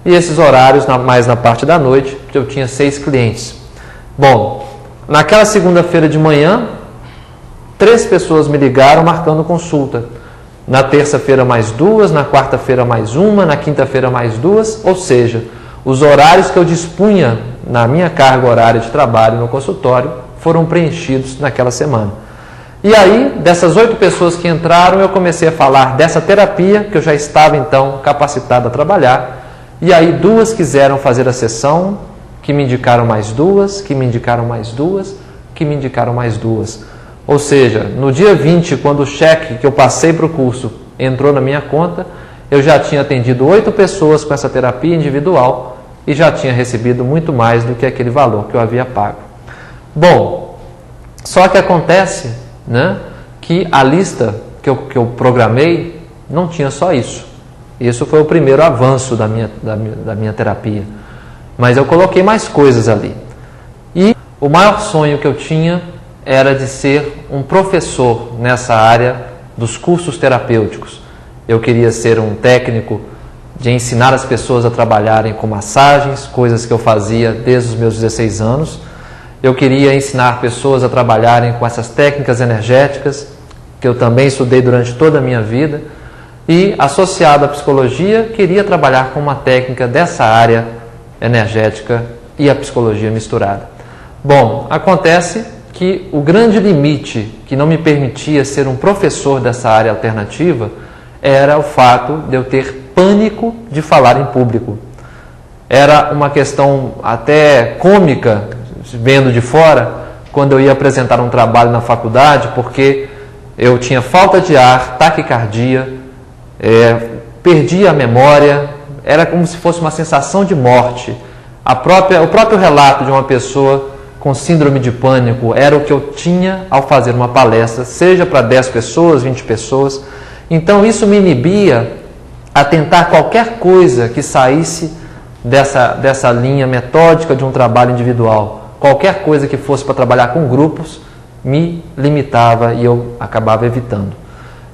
e esses horários mais na parte da noite, eu tinha 6 clientes. Bom, naquela segunda-feira de manhã, 3 pessoas me ligaram marcando consulta. Na terça-feira mais 2, na quarta-feira mais 1, na quinta-feira mais 2, ou seja, os horários que eu dispunha na minha carga horária de trabalho no consultório foram preenchidos naquela semana. E aí, dessas 8 pessoas que entraram, eu comecei a falar dessa terapia, que eu já estava então capacitado a trabalhar, e aí 2 quiseram fazer a sessão, que me indicaram mais 2, que me indicaram mais 2, que me indicaram mais 2. Ou seja, no dia 20, quando o cheque que eu passei para o curso entrou na minha conta, eu já tinha atendido 8 pessoas com essa terapia individual e já tinha recebido muito mais do que aquele valor que eu havia pago. Bom, só que acontece, né, que a lista que eu programei não tinha só isso. Isso foi o primeiro avanço da minha terapia. Mas eu coloquei mais coisas ali. E o maior sonho que eu tinha era de ser um professor nessa área dos cursos terapêuticos. Eu queria ser um técnico de ensinar as pessoas a trabalharem com massagens, coisas que eu fazia desde os meus 16 anos. Eu queria ensinar pessoas a trabalharem com essas técnicas energéticas, que eu também estudei durante toda a minha vida. E, associado à psicologia, queria trabalhar com uma técnica dessa área energética e a psicologia misturada. Bom, acontece que o grande limite que não me permitia ser um professor dessa área alternativa era o fato de eu ter pânico de falar em público. Era uma questão até cômica, vendo de fora, quando eu ia apresentar um trabalho na faculdade, porque eu tinha falta de ar, taquicardia, perdia a memória, era como se fosse uma sensação de morte. O próprio relato de uma pessoa com síndrome de pânico era o que eu tinha ao fazer uma palestra, seja para 10 pessoas, 20 pessoas. Então isso me inibia a tentar qualquer coisa que saísse dessa linha metódica de um trabalho individual. Qualquer coisa que fosse para trabalhar com grupos me limitava e eu acabava evitando.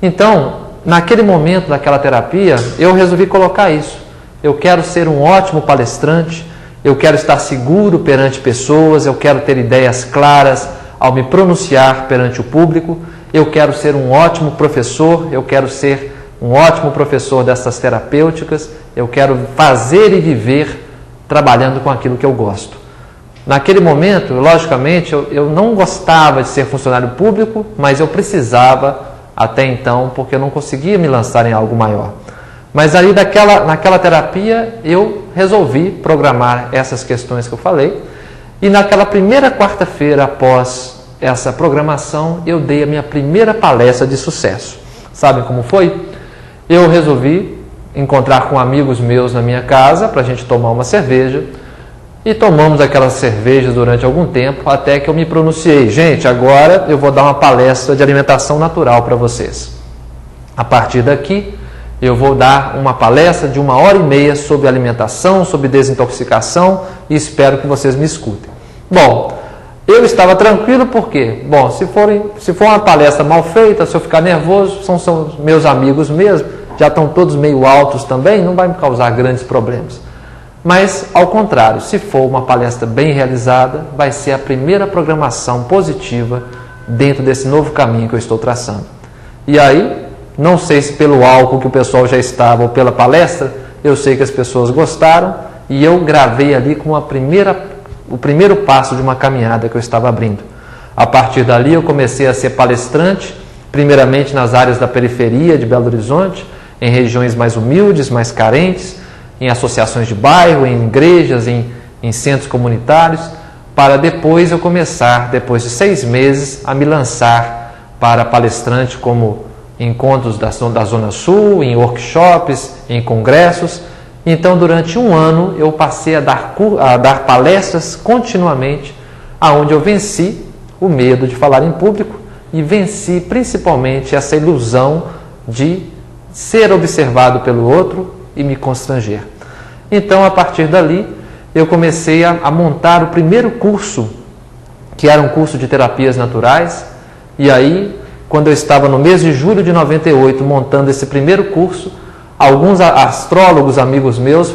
Então, naquele momento daquela terapia, eu resolvi colocar isso. Eu quero ser um ótimo palestrante, eu quero estar seguro perante pessoas, eu quero ter ideias claras ao me pronunciar perante o público, eu quero ser um ótimo professor, eu quero ser um ótimo professor dessas terapêuticas, eu quero fazer e viver trabalhando com aquilo que eu gosto. Naquele momento, logicamente, eu não gostava de ser funcionário público, mas eu precisava até então, porque eu não conseguia me lançar em algo maior. Mas aí naquela terapia eu resolvi programar essas questões que eu falei, e naquela primeira quarta-feira após essa programação eu dei a minha primeira palestra de sucesso. Sabem como foi? Eu resolvi encontrar com amigos meus na minha casa para a gente tomar uma cerveja, e tomamos aquelas cervejas durante algum tempo, até que eu me pronunciei: gente, agora eu vou dar uma palestra de alimentação natural para vocês. A partir daqui, eu vou dar uma palestra de 1h30 sobre alimentação, sobre desintoxicação, e espero que vocês me escutem. Bom, eu estava tranquilo porque, bom, se for uma palestra mal feita, se eu ficar nervoso, são meus amigos mesmo, já estão todos meio altos também, não vai me causar grandes problemas. Mas, ao contrário, se for uma palestra bem realizada, vai ser a primeira programação positiva dentro desse novo caminho que eu estou traçando. E aí, não sei se pelo álcool que o pessoal já estava ou pela palestra, eu sei que as pessoas gostaram e eu gravei ali com o primeiro passo de uma caminhada que eu estava abrindo. A partir dali eu comecei a ser palestrante, primeiramente nas áreas da periferia de Belo Horizonte, em regiões mais humildes, mais carentes, em associações de bairro, em igrejas, em centros comunitários, para depois eu começar, depois de 6 meses, a me lançar para palestrante como encontros da Zona Sul, em workshops, em congressos. Então, durante 1 ano, eu passei a dar palestras continuamente, aonde eu venci o medo de falar em público e venci principalmente essa ilusão de ser observado pelo outro e me constranger. Então, a partir dali, eu comecei a montar o primeiro curso, que era um curso de terapias naturais, e aí, quando eu estava no mês de julho de 98 montando esse primeiro curso, Alguns astrólogos amigos meus